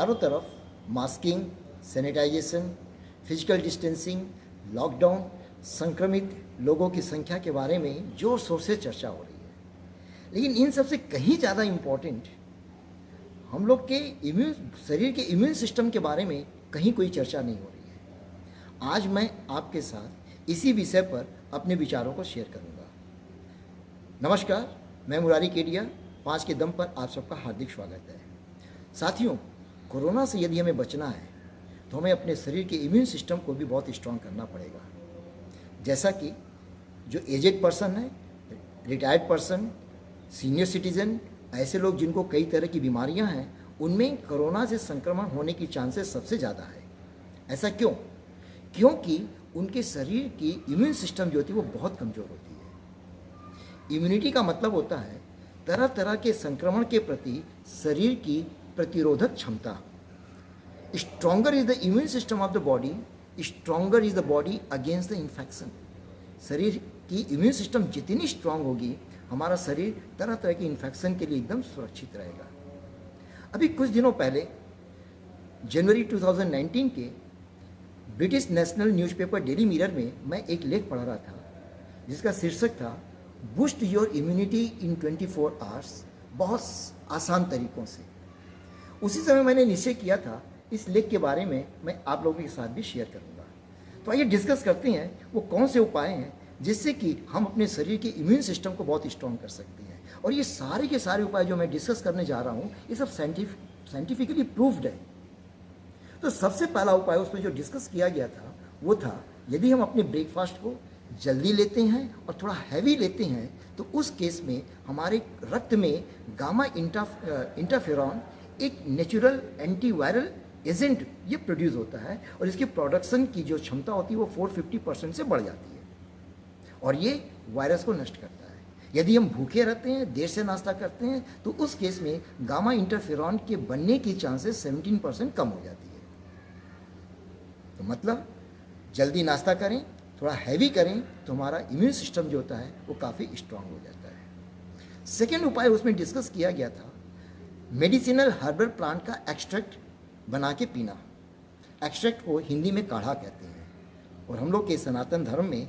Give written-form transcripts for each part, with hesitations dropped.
चारों तरफ masking, sanitisation, physical distancing, lockdown, संक्रमित लोगों की संख्या के बारे में जोर शोर से चर्चा हो रही है। लेकिन इन सबसे कहीं ज़्यादा इम्पोर्टेंट हम लोग के शरीर के इम्यून सिस्टम के बारे में कहीं कोई चर्चा नहीं हो रही है। आज मैं आपके साथ इसी विषय पर अपने विचारों को शेयर करूंगा। नमस्कार, मैं मुरारी केडिया, 5 के दम पर आप सबका हार्दिक स्वागत है। साथियों, कोरोना से यदि हमें बचना है तो हमें अपने शरीर के इम्यून सिस्टम को भी बहुत स्ट्रॉन्ग करना पड़ेगा। जैसा कि जो एजेड पर्सन है, रिटायर्ड पर्सन, सीनियर सिटीजन, ऐसे लोग जिनको कई तरह की बीमारियां हैं, उनमें कोरोना से संक्रमण होने की चांसेस सबसे ज़्यादा है। ऐसा क्यों? क्योंकि उनके शरीर की इम्यून सिस्टम जो होती है वो बहुत कमज़ोर होती है। इम्यूनिटी का मतलब होता है तरह तरह के संक्रमण के प्रति शरीर की प्रतिरोधक क्षमता। Stronger is the immune system of the body, stronger is the body against the infection. शरीर की इम्यून सिस्टम जितनी स्ट्रांग होगी, हमारा शरीर तरह तरह के इन्फेक्शन के लिए एकदम सुरक्षित रहेगा। अभी कुछ दिनों पहले जनवरी 2019 के British national newspaper daily mirror में मैं एक लेख पढ़ रहा था जिसका शीर्षक था boost your immunity in 24 hours, बहुत आसान तरीकों से। उसी समय मैंने निश्चय किया था इस लेख के बारे में मैं आप लोगों के साथ भी शेयर करूंगा। तो आइए डिस्कस करते हैं वो कौन से उपाय हैं जिससे कि हम अपने शरीर के इम्यून सिस्टम को बहुत स्ट्रॉन्ग कर सकते हैं। और ये सारे के सारे उपाय जो मैं डिस्कस करने जा रहा हूँ, ये सब साइंटिफिकली प्रूव्ड है। तो सबसे पहला उपाय उसमें जो डिस्कस किया गया था वो था, यदि हम अपने ब्रेकफास्ट को जल्दी लेते हैं और थोड़ा हैवी लेते हैं तो उस केस में हमारे रक्त में गामा इंटरफेरॉन, एक नेचुरल एंटीवायरल एजेंट, ये प्रोड्यूस होता है और इसकी प्रोडक्शन की जो क्षमता होती है वो 450% से बढ़ जाती है और ये वायरस को नष्ट करता है। यदि हम भूखे रहते हैं, देर से नाश्ता करते हैं, तो उस केस में गामा इंटरफेरॉन के बनने की चांसेस 17% कम हो जाती है। तो मतलब जल्दी नाश्ता करें, थोड़ा हैवी करें तो हमारा इम्यून सिस्टम जो होता है वो काफ़ी स्ट्रांग हो जाता है। सेकेंड उपाय उसमें डिस्कस किया गया था मेडिसिनल हर्बल प्लांट का एक्सट्रैक्ट बना के पीना। एक्सट्रैक्ट को हिंदी में काढ़ा कहते हैं और हम लोग के सनातन धर्म में,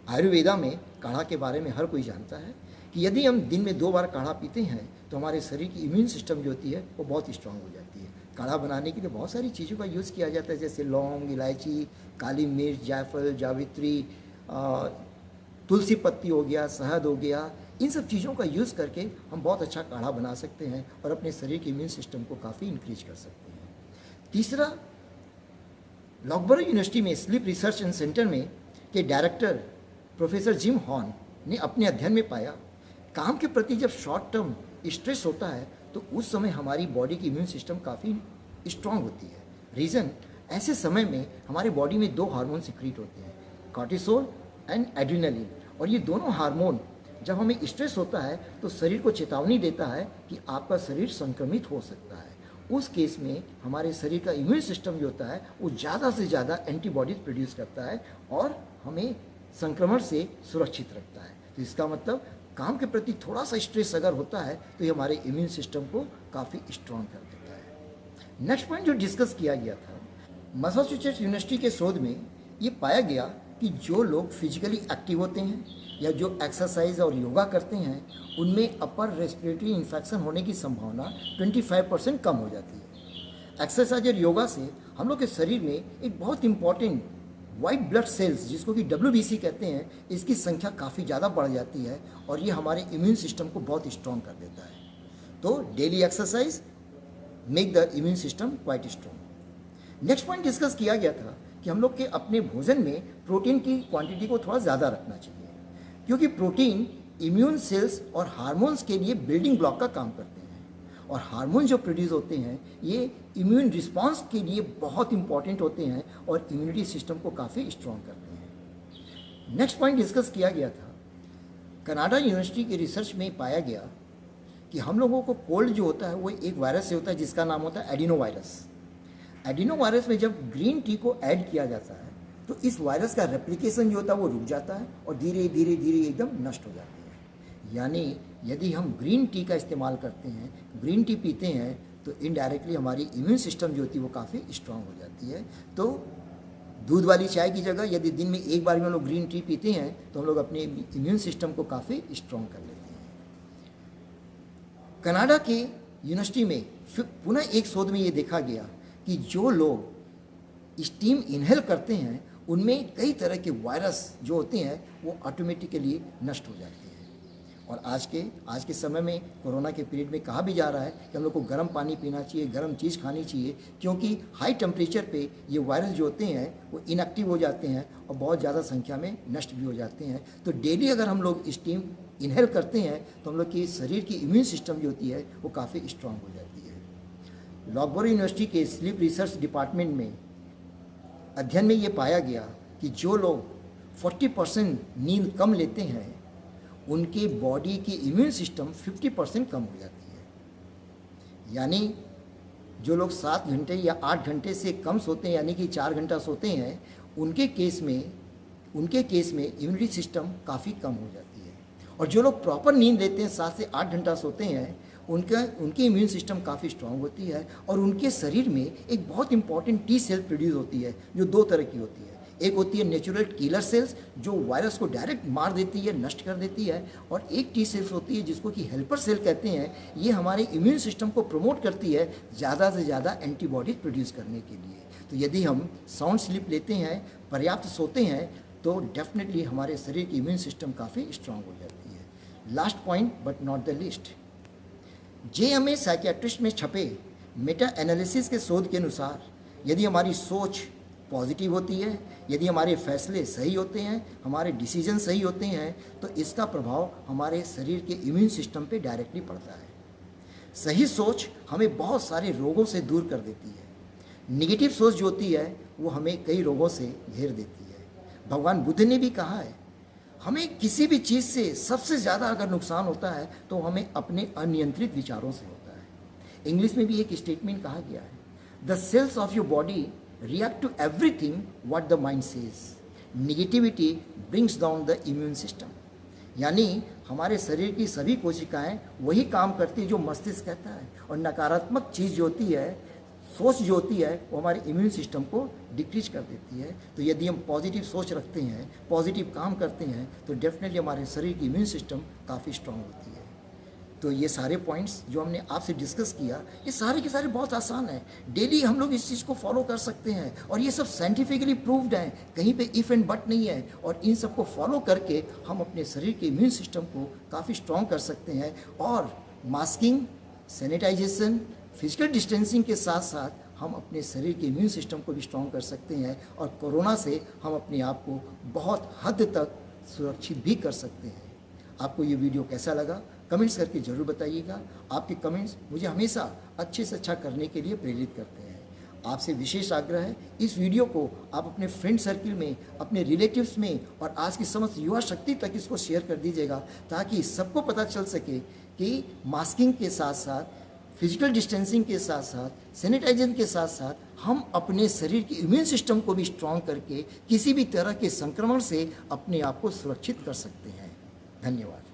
आयुर्वेदा में काढ़ा के बारे में हर कोई जानता है कि यदि हम दिन में 2 बार काढ़ा पीते हैं तो हमारे शरीर की इम्यून सिस्टम जो होती है वो बहुत स्ट्रांग हो जाती है। काढ़ा बनाने के लिए बहुत सारी चीज़ों का यूज़ किया जाता है, जैसे लौंग, इलायची, काली मिर्च, जायफल, जावित्री, तुलसी पत्ती हो गया, शहद हो गया। इन सब चीज़ों का यूज़ करके हम बहुत अच्छा काढ़ा बना सकते हैं और अपने शरीर के इम्यून सिस्टम को काफ़ी इंक्रीज कर सकते हैं। तीसरा, लॉकबरो यूनिवर्सिटी में स्लीप रिसर्च एंड सेंटर में के डायरेक्टर प्रोफेसर जिम हॉर्न ने अपने अध्ययन में पाया, काम के प्रति जब शॉर्ट टर्म स्ट्रेस होता है तो उस समय हमारी बॉडी की इम्यून सिस्टम काफ़ी स्ट्रांग होती है। रीज़न, ऐसे समय में हमारी बॉडी में 2 हार्मोन सिक्रीट होते हैं, कॉर्टिसोल एंड एड्रेनलिन। और ये दोनों हार्मोन जब हमें स्ट्रेस होता है तो शरीर को चेतावनी देता है कि आपका शरीर संक्रमित हो सकता है। उस केस में हमारे शरीर का इम्यून सिस्टम जो होता है वो ज़्यादा से ज़्यादा एंटीबॉडीज प्रोड्यूस करता है और हमें संक्रमण से सुरक्षित रखता है। तो इसका मतलब काम के प्रति थोड़ा सा स्ट्रेस अगर होता है तो ये हमारे इम्यून सिस्टम को काफ़ी स्ट्रॉन्ग कर देता है। नेक्स्ट पॉइंट जो डिस्कस किया गया था, मैसाचुसेट्स यूनिवर्सिटी के शोध में ये पाया गया कि जो लोग फिजिकली एक्टिव होते हैं या जो एक्सरसाइज और योगा करते हैं उनमें अपर रेस्पिरेटरी इन्फेक्शन होने की संभावना 25% कम हो जाती है। एक्सरसाइज और योगा से हम लोग के शरीर में एक बहुत इंपॉर्टेंट वाइट ब्लड सेल्स, जिसको कि WBC कहते हैं, इसकी संख्या काफ़ी ज़्यादा बढ़ जाती है और ये हमारे इम्यून सिस्टम को बहुत स्ट्रॉन्ग कर देता है। तो daily exercise make the immune system quite strong. Next point discuss किया गया था कि हम लोग के अपने भोजन में प्रोटीन की क्वांटिटी को थोड़ा ज़्यादा रखना चाहिए, क्योंकि प्रोटीन इम्यून सेल्स और हार्मोन्स के लिए बिल्डिंग ब्लॉक का काम करते हैं और हार्मोन जो प्रोड्यूस होते हैं ये इम्यून रिस्पांस के लिए बहुत इंपॉर्टेंट होते हैं और इम्यूनिटी सिस्टम को काफ़ी स्ट्रॉन्ग करते हैं। नेक्स्ट पॉइंट डिस्कस किया गया था, कनाडा यूनिवर्सिटी के रिसर्च में पाया गया कि हम लोगों को कोल्ड जो होता है वो एक वायरस से होता है जिसका नाम होता है एडिनो वायरस। एडिनो वायरस में जब ग्रीन टी को ऐड किया जाता है तो इस वायरस का रेप्लिकेशन जो होता है वो रुक जाता है और धीरे धीरे धीरे एकदम नष्ट हो जाती है। यानी यदि हम ग्रीन टी का इस्तेमाल करते हैं, ग्रीन टी पीते हैं, तो इनडायरेक्टली हमारी इम्यून सिस्टम जो होती है वो काफ़ी स्ट्रांग हो जाती है। तो दूध वाली चाय की जगह यदि दिन में एक बार में हम लोग ग्रीन टी पीते हैं तो हम लोग अपने इम्यून सिस्टम को काफ़ी स्ट्रांग कर लेते हैं। कनाडा के यूनिवर्सिटी में पुनः एक शोध में ये देखा गया कि जो लोग स्टीम इनहेल करते हैं उनमें कई तरह के वायरस जो होते हैं वो ऑटोमेटिकली नष्ट हो जाते हैं। और आज के समय में कोरोना के पीरियड में कहा भी जा रहा है कि हम लोग को गर्म पानी पीना चाहिए, गर्म चीज़ खानी चाहिए, क्योंकि हाई टेम्परेचर पे ये वायरस जो होते हैं वो इनएक्टिव हो जाते हैं और बहुत ज़्यादा संख्या में नष्ट भी हो जाते हैं। तो डेली अगर हम लोग स्टीम इनहेल करते हैं तो हम लोग की शरीर की इम्यून सिस्टम जो होती है वो काफ़ी स्ट्रांग हो जाती है। लॉकबोरो यूनिवर्सिटी के स्लीप रिसर्च डिपार्टमेंट में अध्ययन में ये पाया गया कि जो लोग 40% नींद कम लेते हैं उनके बॉडी की इम्यून सिस्टम 50% कम हो जाती है। यानी जो लोग 7 घंटे या 8 घंटे से कम सोते हैं, यानी कि 4 घंटा सोते हैं, उनके केस में इम्यूनिटी सिस्टम काफ़ी कम हो जाती है। और जो लोग प्रॉपर नींद लेते हैं, 7 से 8 घंटा सोते हैं, उनकी इम्यून सिस्टम काफ़ी स्ट्रांग होती है और उनके शरीर में एक बहुत इंपॉर्टेंट टी सेल प्रोड्यूस होती है जो 2 तरह की होती है। एक होती है नेचुरल किलर सेल्स जो वायरस को डायरेक्ट मार देती है, नष्ट कर देती है, और एक टी सेल्स होती है जिसको कि हेल्पर सेल कहते हैं। ये हमारे इम्यून सिस्टम को प्रमोट करती है ज़्यादा से ज़्यादा एंटीबॉडीज प्रोड्यूस करने के लिए। तो यदि हम साउंड स्लीप लेते हैं, पर्याप्त सोते हैं, तो डेफिनेटली हमारे शरीर की इम्यून सिस्टम काफ़ी स्ट्रांग हो जाती है। Last point but not the list, JMA psychiatrist में छपे मेटा एनालिसिस के शोध के अनुसार यदि हमारी सोच पॉजिटिव होती है, यदि हमारे फैसले सही होते हैं, हमारे डिसीजन सही होते हैं, तो इसका प्रभाव हमारे शरीर के इम्यून सिस्टम पे डायरेक्टली पड़ता है। सही सोच हमें बहुत सारे रोगों से दूर कर देती है। निगेटिव सोच जो होती है वो हमें कई रोगों से घेर देती है। भगवान बुद्ध ने भी कहा है हमें किसी भी चीज़ से सबसे ज़्यादा अगर नुकसान होता है तो हमें अपने अनियंत्रित विचारों से होता है। इंग्लिश में भी एक स्टेटमेंट कहा गया है, the cells of your body react to everything what the mind says. Negativity brings down the immune system. यानी हमारे शरीर की सभी कोशिकाएं वही काम करती है जो मस्तिष्क कहता है, और नकारात्मक चीज़ जो होती है, सोच जो होती है, वो हमारे इम्यून सिस्टम को डिक्रीज कर देती है। तो यदि हम पॉजिटिव सोच रखते हैं, पॉजिटिव काम करते हैं, तो डेफिनेटली हमारे शरीर की इम्यून सिस्टम काफ़ी स्ट्रांग होती है। तो ये सारे पॉइंट्स जो हमने आपसे डिस्कस किया, ये सारे के सारे बहुत आसान हैं। डेली हम लोग इस चीज़ को फॉलो कर सकते हैं और ये सब साइंटिफिकली प्रूव्ड हैं, कहीं पे इफ़ एंड बट नहीं है। और इन सब को फॉलो करके हम अपने शरीर के इम्यून सिस्टम को काफ़ी स्ट्रॉन्ग कर सकते हैं। और मास्किंग, सैनिटाइजेशन, फिजिकल डिस्टेंसिंग के साथ साथ हम अपने शरीर के इम्यून सिस्टम को भी स्ट्रॉन्ग कर सकते हैं, और कोरोना से हम अपने आप को बहुत हद तक सुरक्षित भी कर सकते हैं। आपको ये वीडियो कैसा लगा कमेंट्स करके ज़रूर बताइएगा। आपके कमेंट्स मुझे हमेशा अच्छे से अच्छा करने के लिए प्रेरित करते हैं। आपसे विशेष आग्रह है, इस वीडियो को आप अपने फ्रेंड सर्किल में, अपने रिलेटिव्स में और आज की समस्त युवा शक्ति तक इसको शेयर कर दीजिएगा, ताकि सबको पता चल सके कि मास्किंग के साथ साथ, फिजिकल डिस्टेंसिंग के साथ साथ, सैनिटाइजेशन के साथ साथ हम अपने शरीर के इम्यून सिस्टम को भी स्ट्रॉन्ग करके किसी भी तरह के संक्रमण से अपने आप को सुरक्षित कर सकते हैं। धन्यवाद।